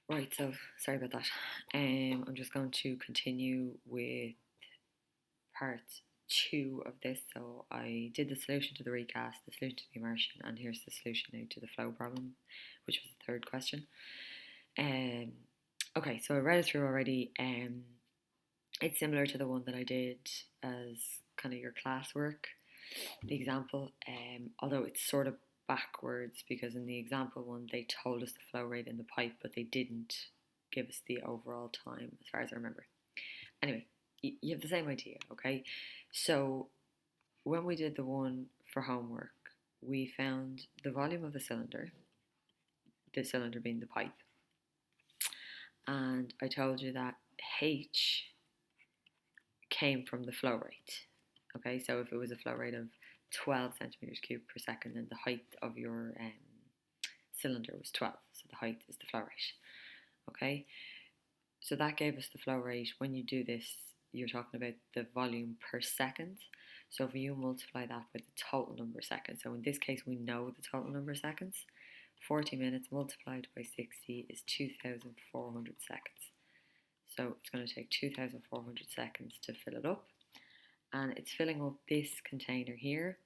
Right, so sorry about that. I'm just going to continue with part two of this. So I did the solution to the recast, the solution to the immersion, and here's the solution now to the flow problem, which was the third question. Um, okay, so I read it through already. It's similar to the one that I did as kind of your classwork, the example, although it's sort of backwards because in the example one they told us the flow rate in the pipe, but they didn't give us the overall time as far as I remember. Anyway, you have the same idea, okay? So when we did the one for homework, we found the volume of the cylinder being the pipe, and I told you that H came from the flow rate. Okay, so if it was a flow rate of 12 centimeters cubed per second, then the height of your cylinder was 12. So the height is the flow rate. Okay, so that gave us the flow rate. When you do this, you're talking about the volume per second. So if you multiply that by the total number of seconds, so in this case we know the total number of seconds, 40 minutes multiplied by 60 is 2,400 seconds. So it's going to take 2,400 seconds to fill it up. And it's filling up this container here.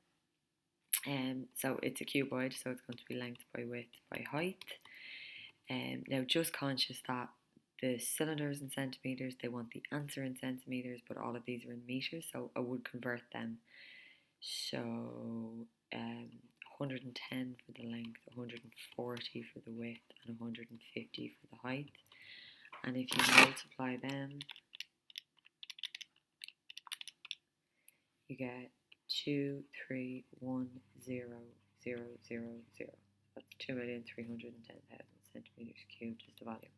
So it's a cuboid, so it's going to be length by width by height. Now just conscious that the cylinders in centimetres, they want the answer in centimetres, but all of these are in metres, so I would convert them. So 110 for the length, 140 for the width, and 150 for the height. And if you multiply them, you get 231,000. That's 2,310,000 centimeters cubed is the volume,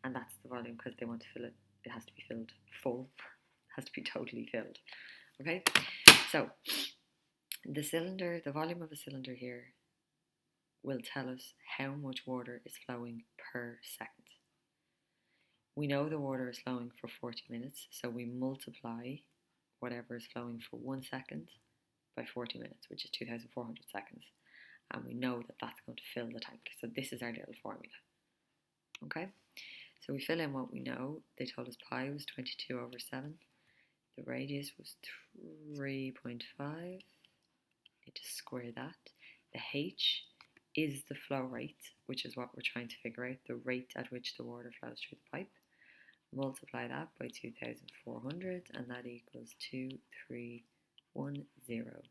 and that's the volume because they want to fill it. It has to be filled full. It has to be totally filled. Okay, so the cylinder, the volume of a cylinder here, will tell us how much water is flowing per second. We know the water is flowing for 40 minutes, so we multiply whatever is flowing for 1 second by 40 minutes, which is 2,400 seconds. And we know that that's going to fill the tank. So this is our little formula. Okay, so we fill in what we know. They told us pi was 22 over 7. The radius was 3.5. Need to square that. The H is the flow rate, which is what we're trying to figure out, the rate at which the water flows through the pipe. Multiply that by 2,400 and that equals 231,000.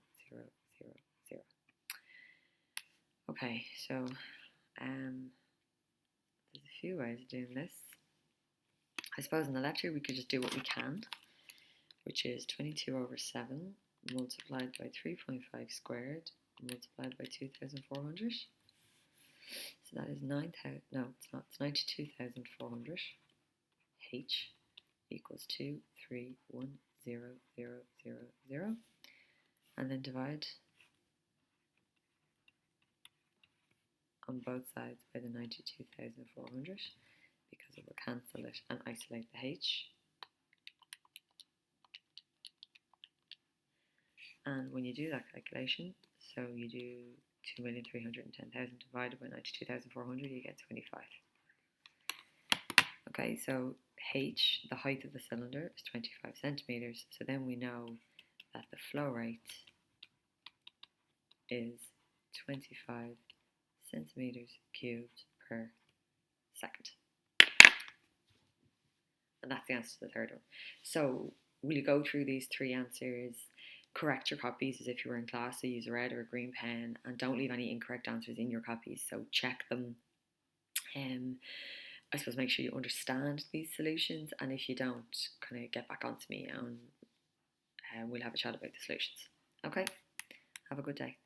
Okay, so there's a few ways of doing this. I suppose in the lecture we could just do what we can, which is 22 over 7 multiplied by 3.5 squared multiplied by 2,400. So that is 9,000, no it's not, it's 92,400. H equals 231,000, and then divide on both sides by the 92,400 because it will cancel it and isolate the H. And when you do that calculation, so you do 2,310,000 divided by 92,400, you get 25. Okay, so H, the height of the cylinder, is 25 centimeters. So then we know that the flow rate is 25 centimeters cubed per second. And that's the answer to the third one. So will you go through these three answers, correct your copies as if you were in class, so use a red or a green pen, and don't leave any incorrect answers in your copies, so check them. I suppose make sure you understand these solutions, and if you don't, kind of get back onto me and we'll have a chat about the solutions. Okay, have a good day.